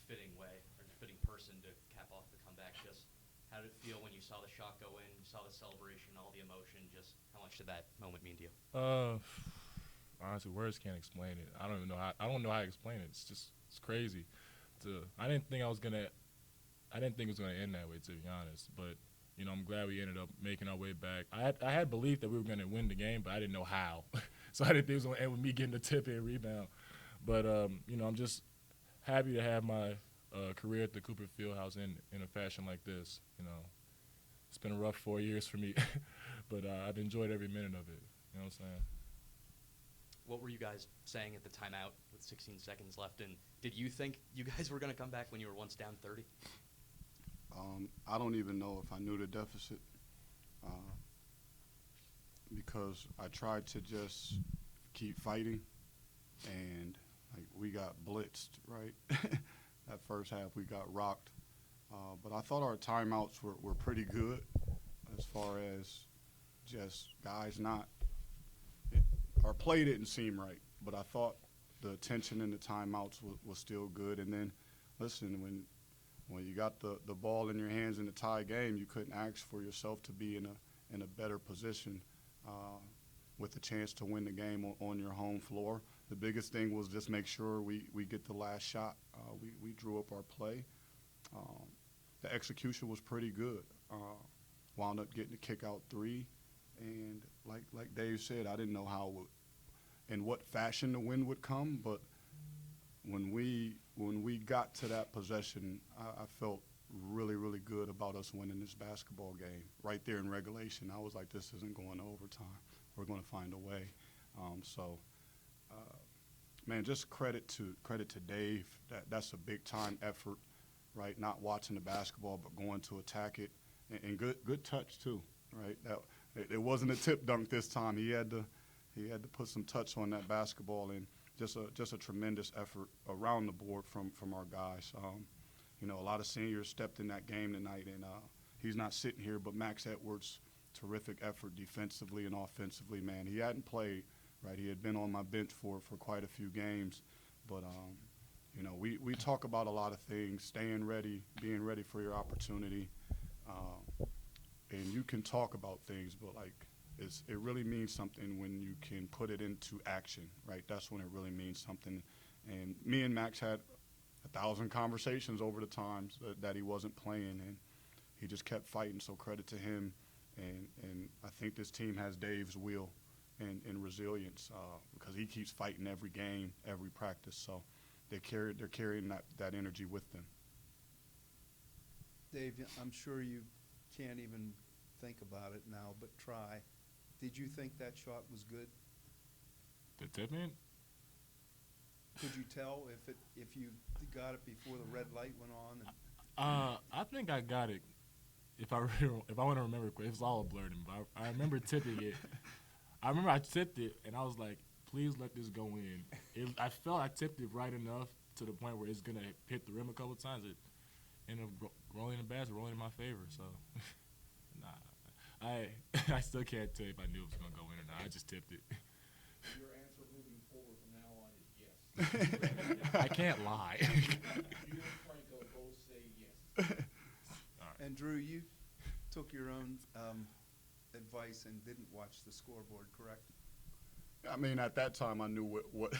fitting way or fitting person to cap off the comeback. Just how did it feel when you saw the shot go in, you saw the celebration, all the emotion? Just how much did that moment mean to you? Honestly, words can't explain it. I don't even know how. I don't know how to explain it. It's crazy. I didn't think it was gonna end that way, to be honest. But I'm glad we ended up making our way back. I had belief that we were gonna win the game, but I didn't know how. So I didn't think it was gonna end with me getting the tip and rebound. But I'm just happy to have my career at the Cooper Fieldhouse in a fashion like this. It's been a rough 4 years for me, but I've enjoyed every minute of it. You know what I'm saying? What were you guys saying at the timeout with 16 seconds left? And did you think you guys were going to come back when you were once down 30? I don't even know if I knew the deficit because I tried to just keep fighting, and we got blitzed, right? That first half we got rocked. But I thought our timeouts were pretty good as far as just guys not – our play didn't seem right, but I thought the attention in the timeouts was still good. And then, listen, when you got the ball in your hands in the tie game, you couldn't ask for yourself to be in a better position with a chance to win the game on your home floor. The biggest thing was just make sure we get the last shot. We drew up our play. The execution was pretty good. Wound up getting a kick-out three. And like Dave said, I didn't know in what fashion the win would come, but when we got to that possession, I felt really, really good about us winning this basketball game. Right there in regulation, I was like, this isn't going to overtime. We're going to find a way. Man, just credit to Dave. That's a big-time effort, right? Not watching the basketball, but going to attack it, and good touch too, right? It wasn't a tip dunk this time. He had to put some touch on that basketball, and just a tremendous effort around the board from our guys. A lot of seniors stepped in that game tonight, and he's not sitting here, but Max Edwards, terrific effort defensively and offensively, man. He hadn't played, right? He had been on my bench for quite a few games, but we talk about a lot of things, staying ready, being ready for your opportunity. And you can talk about things, but it really means something when you can put it into action, right? That's when it really means something. And me and Max had 1,000 conversations over the times that he wasn't playing, and he just kept fighting. So credit to him, and I think this team has Dave's will and resilience because he keeps fighting every game, every practice. So they're carrying that energy with them. Dave, I'm sure you can't even think about it now, but try. Did you think that shot was good? The tip in? Could you tell if you got it before the red light went on? I think I got it. If I want to remember, it's all blurred. But I remember tipping it. I remember I tipped it, and I was like, "Please let this go in." I felt I tipped it right enough to the point where it's gonna hit the rim a couple of times. It ended up rolling the basket, rolling in my favor. So, I still can't tell if I knew it was gonna go in or not. I just tipped it. Your answer moving forward from now on is yes. I can't lie. You and Franco both say yes. All right. And Drew, you took your own advice and didn't watch the scoreboard, correct? I mean, at that time, I knew what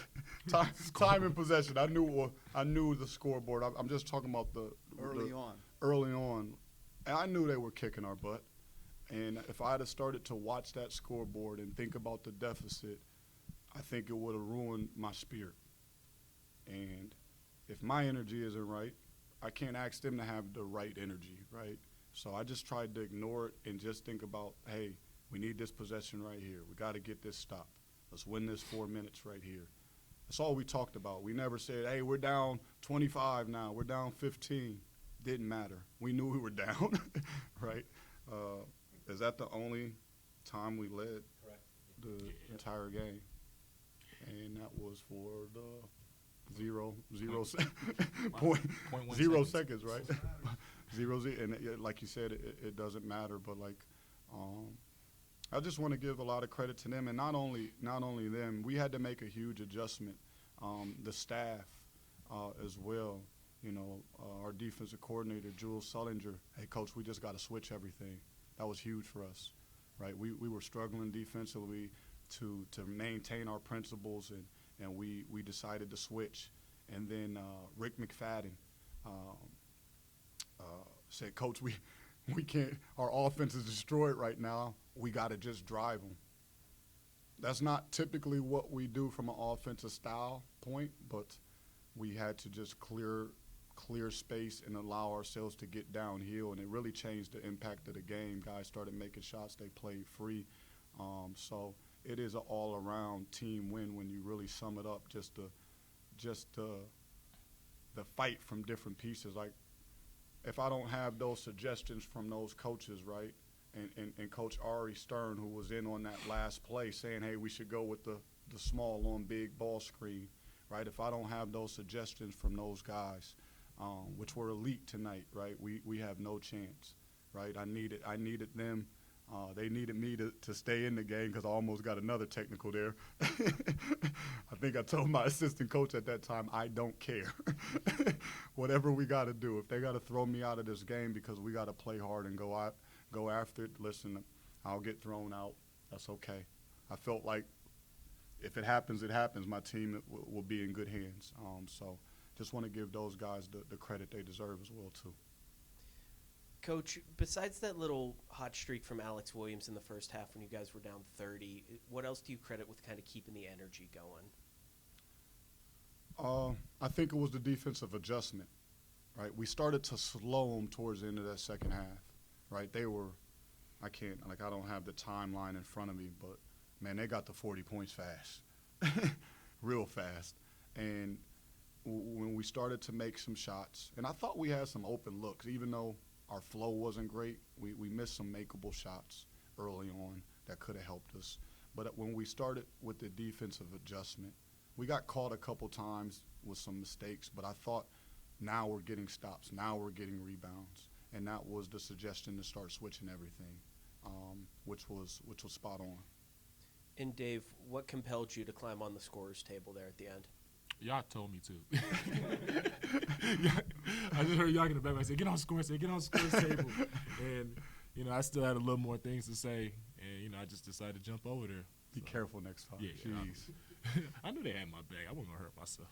time and possession. I knew the scoreboard. I'm just talking about Early on. Early on, and I knew they were kicking our butt. And if I had started to watch that scoreboard and think about the deficit, I think it would have ruined my spirit. And if my energy isn't right, I can't ask them to have the right energy, right? So I just tried to ignore it and just think about, hey, we need this possession right here. We got to get this stop. Let's win this 4 minutes right here. That's all we talked about. We never said, hey, we're down 25 now. We're down 15. Didn't matter. We knew we were down, right? Is that the only time we led the entire game? And that was for the point 0 seconds, right? 0, and like you said, it doesn't matter. But I just want to give a lot of credit to them, and not only them. We had to make a huge adjustment, the staff as well. our defensive coordinator, Jules Sullinger, hey, Coach, we just got to switch everything. That was huge for us, right? We were struggling defensively to maintain our principles, and we decided to switch. And then Rick McFadden said, Coach, we can't – our offense is destroyed right now. We got to just drive them. That's not typically what we do from an offensive style point, but we had to just clear space and allow ourselves to get downhill, and it really changed the impact of the game. Guys started making shots. They played free. So it is an all-around team win when you really sum it up, just the fight from different pieces. Like, if I don't have those suggestions from those coaches, right, and Coach Ari Stern, who was in on that last play saying, hey, we should go with the small on big ball screen, right? If I don't have those suggestions from those guys, which were elite tonight, right, we have no chance, right? I needed them. They needed me to stay in the game because I almost got another technical there. I think I told my assistant coach at that time, I don't care. Whatever we got to do. If they got to throw me out of this game because we got to play hard and go after it, listen, I'll get thrown out. That's okay. I felt like if it happens, it happens. My team will be in good hands. So just want to give those guys the credit they deserve as well, too. Coach, besides that little hot streak from Alex Williams in the first half when you guys were down 30, what else do you credit with kind of keeping the energy going? I think it was the defensive adjustment, right? We started to slow them towards the end of that second half, right? They were, I don't have the timeline in front of me, but, man, they got to 40 points fast, real fast. And when we started to make some shots, and I thought we had some open looks, even though our flow wasn't great. We missed some makeable shots early on that could have helped us. But when we started with the defensive adjustment, we got caught a couple times with some mistakes, but I thought now we're getting stops, now we're getting rebounds. And that was the suggestion to start switching everything, which was spot on. And Dave, what compelled you to climb on the scorer's table there at the end? Y'all told me to. I just heard y'all in the back. I said, get on scorer's table. And, I still had a little more things to say. And, I just decided to jump over there. Be careful next time. Yeah, Jeez. I knew they had my back. I wasn't going to hurt myself.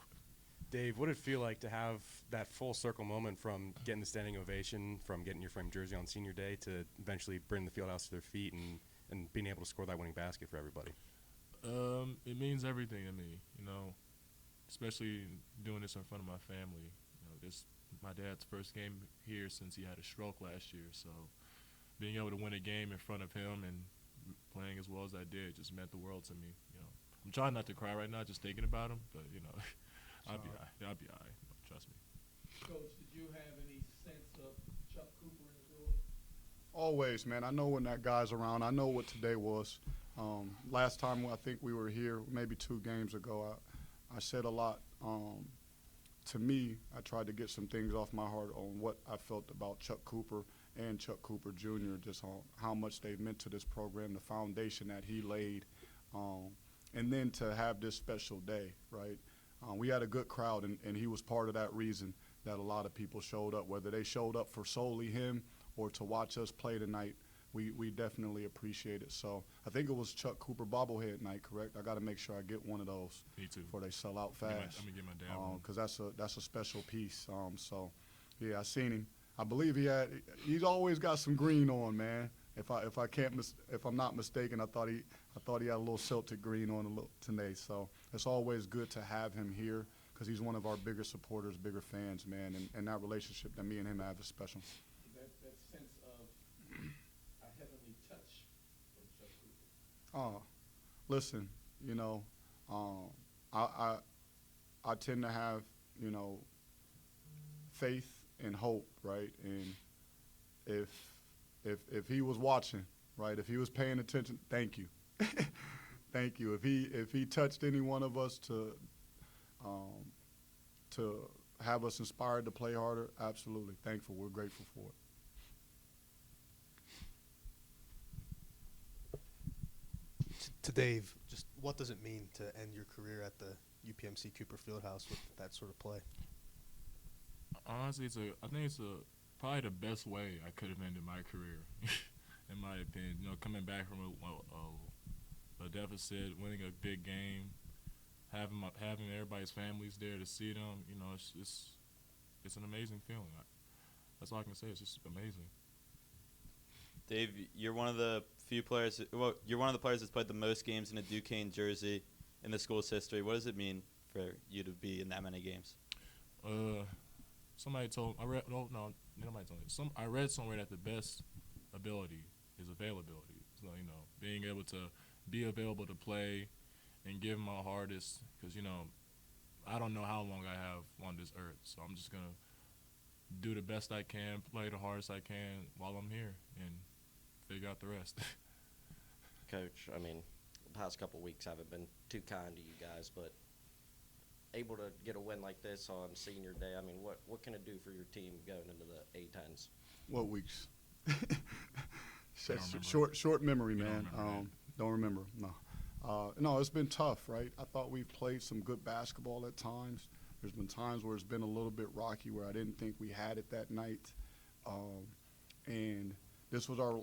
Dave, what did it feel like to have that full circle moment from getting the standing ovation, from getting your framed jersey on senior day, to eventually bringing the field house to their feet and being able to score that winning basket for everybody? It means everything to me, especially doing this in front of my family. This my dad's first game here since he had a stroke last year, so being able to win a game in front of him and playing as well as I did just meant the world to me. I'm trying not to cry right now just thinking about him, but I'll be all right. Trust me. Coach, did you have any sense of Chuck Cooper in the building? Always, man. I know when that guy's around. I know what today was. Last time I think we were here, maybe 2 games ago, I said a lot. To me, I tried to get some things off my heart on what I felt about Chuck Cooper and Chuck Cooper Jr., just on how much they've meant to this program, the foundation that he laid, and then to have this special day, right? We had a good crowd, and he was part of that reason that a lot of people showed up, whether they showed up for solely him or to watch us play tonight. We definitely appreciate it. So I think it was Chuck Cooper bobblehead night, correct? I got to make sure I get one of those. Me too. Before they sell out fast. I'm gonna get my dad one. Because that's a special piece. So yeah, I seen him. I believe he's always got some green on, man. If I'm not mistaken, I thought he had a little Celtic green on a little today. So it's always good to have him here because he's one of our bigger supporters, bigger fans, man. And that relationship that me and him have is special. That sense of a heavenly touch from Chuck Cooper. Listen, I tend to have, faith and hope, right? And if he was watching, right, if he was paying attention, thank you. Thank you. If he touched any one of us to have us inspired to play harder, absolutely. Thankful. We're grateful for it. To Dave, just what does it mean to end your career at the UPMC Cooper Fieldhouse with that sort of play? Honestly, I think it's probably the best way I could have ended my career, in my opinion. You know, coming back from a deficit, winning a big game, having everybody's families there to see them. You know, it's an amazing feeling. That's all I can say. It's just amazing. Dave, you're one of the few players. Well, you're one of the players that's played the most games in a Duquesne jersey in the school's history. What does it mean for you to be in that many games? Somebody told I read no nobody told me. I read somewhere that the best ability is availability. So you know, being able to be available to play and give my hardest, because you know, I don't know how long I have on this earth, so I'm just gonna do the best I can, play the hardest I can while I'm here, and figure out the rest. Coach, I mean, the past couple weeks haven't been too kind to you guys, but able to get a win like this on senior day, I mean, what can it do for your team going into the A-10s? What weeks? Don't Short memory, You man. Don't remember. No. No, it's been tough, right? I thought we've played some good basketball at times. There's been times where it's been a little bit rocky, where I didn't think we had it that night. And this was our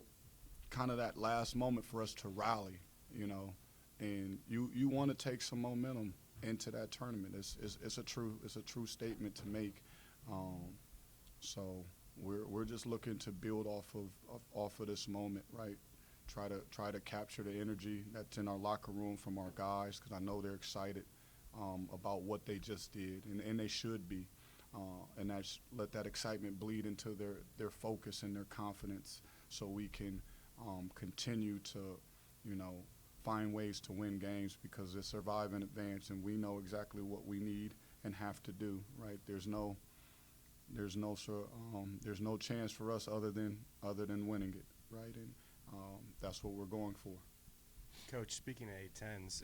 kind of that last moment for us to rally, you know. And you want to take some momentum into that tournament. It's a true statement to make. So we're just looking to build off of this moment, right? Try to capture the energy that's in our locker room from our guys, because I know they're excited about what they just did, and they should be. And let that excitement bleed into their focus and their confidence, so we can continue to, you know, find ways to win games, because it's survive and advance, and we know exactly what we need and have to do, right? There's no chance for us other than winning it, right? And that's what we're going for. Coach, speaking of A-10s,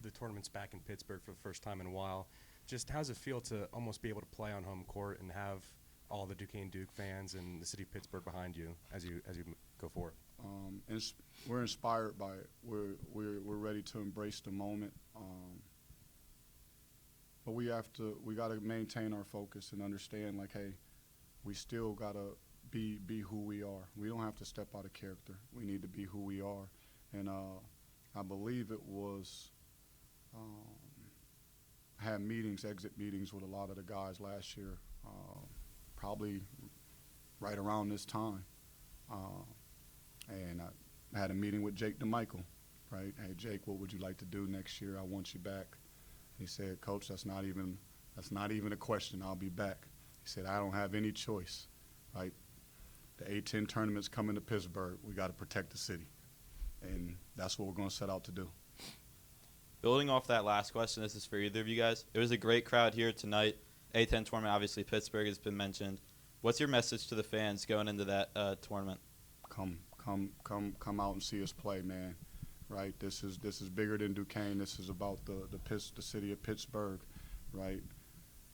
the tournament's back in Pittsburgh for the first time in a while. Just how's it feel to almost be able to play on home court and have all the Duquesne Duke fans and the city of Pittsburgh behind you as you go forward? We're inspired by it. We're ready to embrace the moment. But we got to maintain our focus and understand, like, hey, we still got to be who we are. We don't have to step out of character. We need to be who we are. And I believe it was had exit meetings with a lot of the guys last year, probably right around this time. And I had a meeting with Jake DeMichael, right? Hey, Jake, what would you like to do next year? I want you back. He said, Coach, that's not even a question. I'll be back. He said, I don't have any choice, right? The A-10 tournament's coming to Pittsburgh. We got to protect the city. And that's what we're going to set out to do. Building off that last question, this is for either of you guys. It was a great crowd here tonight. A-10 tournament, obviously Pittsburgh has been mentioned. What's your message to the fans going into that tournament? Come out and see us play, man. Right? This is bigger than Duquesne. This is about the city of Pittsburgh, right?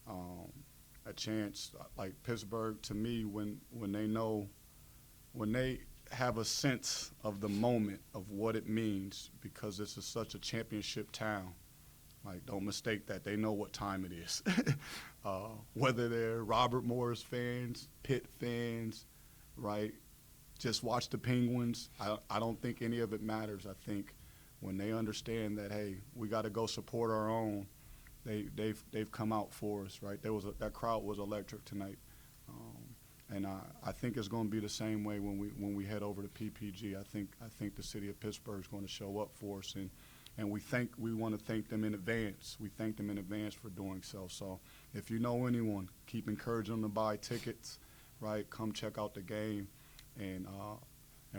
A chance like Pittsburgh, to me, when they have a sense of the moment of what it means, because this is such a championship town. Like, don't mistake that. They know what time it is. Whether they're Robert Morris fans, Pitt fans, right? Just watch the Penguins. I don't think any of it matters. I think when they understand that, hey, we got to go support our own, they've come out for us, right? That crowd was electric tonight. And I think it's going to be the same way when we head over to PPG. I think the city of Pittsburgh is going to show up for us, and we want to thank them in advance. We thank them in advance for doing so. So if you know anyone, keep encouraging them to buy tickets, right? Come check out the game, and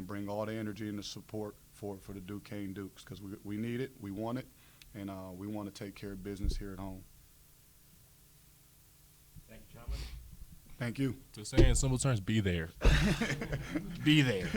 bring all the energy and the support for the Duquesne Dukes, because we need it, we want it, and we want to take care of business here at home. Thank you, gentlemen. Thank you. To say in simple terms, be there. Be there.